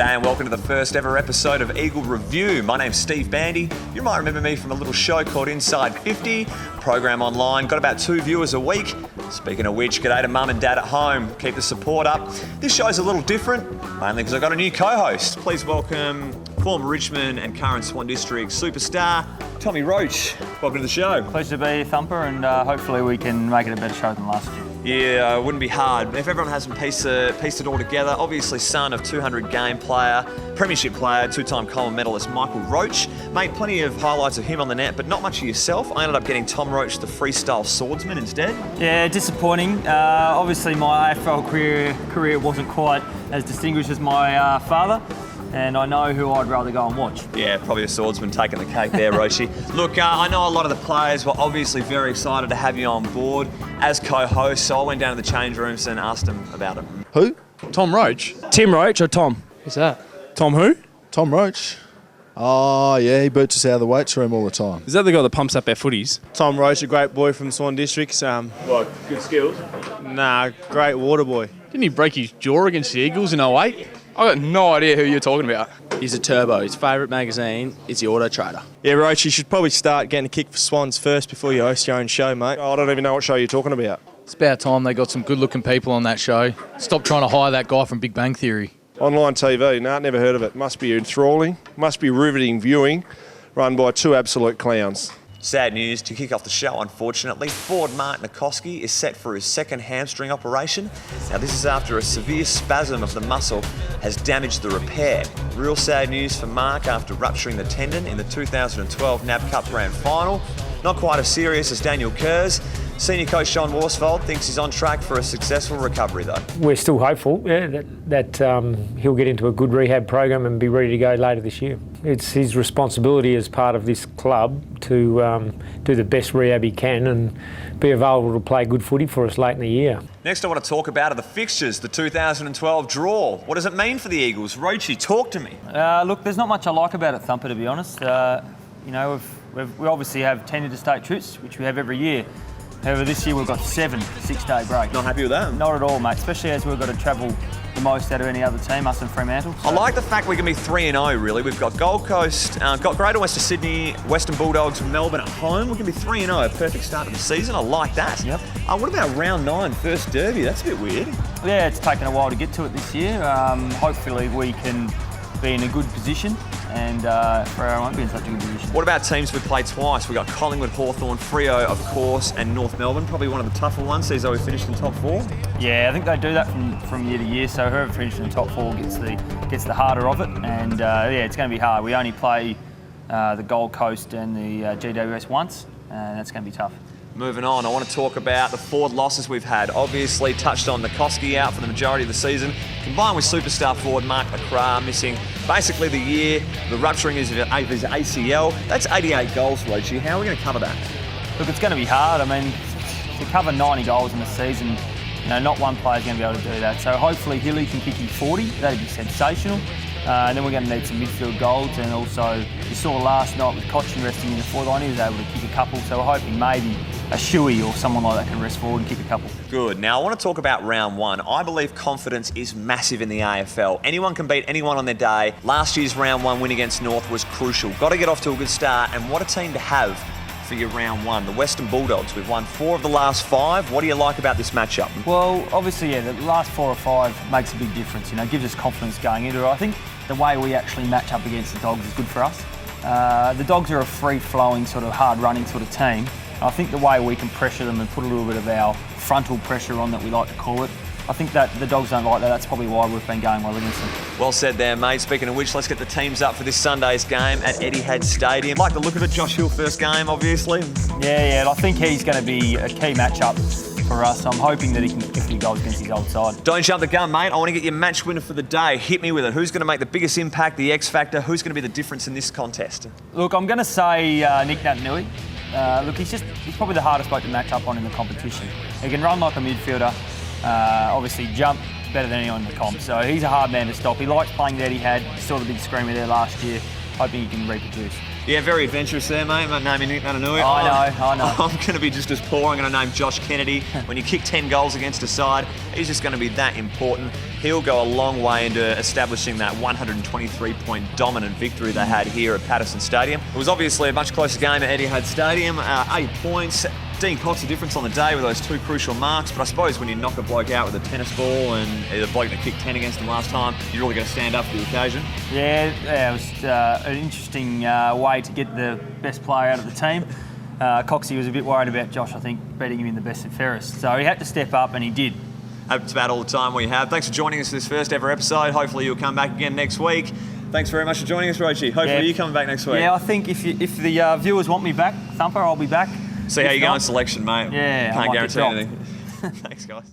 G'day and welcome to the first ever episode of Eagle Review. My name's Steve Bandy. You might remember me from a little show called Inside 50, program online, got about 2 viewers a week. Speaking of which, g'day to mum and dad at home. Keep the support up. This show's a little different, mainly because I've got a new co-host. Please welcome former Richmond and current Swan District superstar, Tommy Roach. Welcome to the show. Pleased to be here, Thumper, and hopefully we can make it a better show than last year. Yeah, it wouldn't be hard. If everyone hasn't pieced it all together, obviously son of 200 game player, premiership player, two-time Coleman medalist Michael Roach. Mate, plenty of highlights of him on the net, but not much of yourself. I ended up getting Tom Roach, the freestyle swordsman, instead. Yeah, disappointing. Obviously my AFL career wasn't quite as distinguished as my father. And I know who I'd rather go and watch. Yeah, probably a swordsman taking the cake there, Roshi. Look, I know a lot of the players were obviously very excited to have you on board as co-host, so I went down to the change rooms and asked them about it. Who? Tom Roach. Tim Roach or Tom? Who's that? Tom who? Tom Roach. Oh, yeah, he boots us out of the weights room all the time. Is that the guy that pumps up our footies? Tom Roach, a great boy from Swan District. What, good skills? Nah, great water boy. Didn't he break his jaw against the Eagles in 08? I got no idea who you're talking about. He's a turbo. His favourite magazine is the Auto Trader. Yeah, Roach, you should probably start getting a kick for Swans first before you host your own show, mate. I don't even know what show you're talking about. It's about time they got some good-looking people on that show. Stop trying to hire that guy from Big Bang Theory. Online TV, nah, never heard of it. Must be enthralling, must be riveting viewing, run by two absolute clowns. Sad news to kick off the show, unfortunately. Forward Mark Nikoski is set for his second hamstring operation. Now, this is after a severe spasm of the muscle has damaged the repair. Real sad news for Mark after rupturing the tendon in the 2012 NAB Cup Grand Final. Not quite as serious as Daniel Kerrs. Senior coach Sean Worsfold thinks he's on track for a successful recovery, though. We're still hopeful that he'll get into a good rehab program and be ready to go later this year. It's his responsibility as part of this club to do the best rehab he can and be available to play good footy for us late in the year. Next I want to talk about are the fixtures, the 2012 draw. What does it mean for the Eagles? Roachy, talk to me. Look, there's not much I like about it, Thumper, to be honest. We obviously have 10 interstate trips, which we have every year. However, this year we've got 7 6-day breaks. Not happy with that? Not at all, mate, especially as we've got to travel the most out of any other team, us and Fremantle. So. I like the fact we can be 3-0, really. We've got Gold Coast, got Greater Western Sydney, Western Bulldogs, Melbourne at home. We can be 3-0, a perfect start to the season. I like that. Yep. What about round 9, first derby? That's a bit weird. Yeah, it's taken a while to get to it this year. Hopefully we can be in a good position and Freo won't be in such a good position. What about teams we played twice? We've got Collingwood, Hawthorn, Freo, of course, and North Melbourne. Probably one of the tougher ones. Sees how we finished in top 4. Yeah, I think they do that from year to year. So whoever finishes in the top 4 gets the harder of it. And it's going to be hard. We only play the Gold Coast and the GWS once, and that's going to be tough. Moving on, I want to talk about the forward losses we've had. Obviously, touched on Nikoski out for the majority of the season, combined with superstar forward Mark McCrae missing basically the year, the rupturing of his ACL. That's 88 goals, Roachy. How are we going to cover that? Look, it's going to be hard. I mean, to cover 90 goals in the season, not one player's going to be able to do that. So hopefully Hilly can kick him 40. That'd be sensational. And then we're going to need some midfield goals, and also you saw last night with Cochin resting in the forward line, he was able to kick a couple, so we're hoping maybe a Shuey or someone like that can rest forward and kick a couple. Good. Now I want to talk about round 1. I believe confidence is massive in the AFL. Anyone can beat anyone on their day. Last year's round 1 win against North was crucial. Got to get off to a good start, and what a team to have for your round 1. The Western Bulldogs, we've won 4 of the last 5. What do you like about this matchup? Well, obviously, the last 4 or 5 makes a big difference. Gives us confidence going into it. I think the way we actually match up against the Dogs is good for us. The Dogs are a free-flowing, sort of hard-running sort of team. I think the way we can pressure them and put a little bit of our frontal pressure on, that we like to call it, I think that the Dogs don't like that. That's probably why we've been going well against them. Well said there, mate. Speaking of which, let's get the teams up for this Sunday's game at Etihad Stadium. Like the look of it, Josh Hill first game, obviously. Yeah, I think he's going to be a key matchup for us. I'm hoping that he can kick a few goals against his old side. Don't jump the gun, mate. I want to get your match winner for the day. Hit me with it. Who's going to make the biggest impact, the X factor? Who's going to be the difference in this contest? Look, I'm going to say Nick Naitanui. Look, he's probably the hardest bloke to match up on in the competition. He can run like a midfielder, obviously jump better than anyone in the comp. So he's a hard man to stop. He likes playing that he had. Saw the big screamer there last year. Hoping he can reproduce. Yeah, very adventurous there, mate. My name is Nick Naitanui. I know. I'm going to be just as poor. I'm going to name Josh Kennedy. When you kick 10 goals against a side, he's just going to be that important. he'll go a long way into establishing that 123-point dominant victory they had here at Patterson Stadium. It was obviously a much closer game at Etihad Stadium. 8 points. Dean Cox a difference on the day with those 2 crucial marks, but I suppose when you knock a bloke out with a tennis ball and the bloke that kicked 10 against him last time, you're really going to stand up for the occasion. Yeah, it was an interesting way to get the best player out of the team. Coxie was a bit worried about Josh, I think, beating him in the best and fairest. So he had to step up, and he did. That's about all the time we have. Thanks for joining us for this first ever episode. Hopefully you'll come back again next week. Thanks very much for joining us, Rochi. Hopefully you're coming back next week. Yeah, I think if the viewers want me back, Thumper, I'll be back. See how you go in selection, mate. Yeah, Can't guarantee anything. Thanks, guys.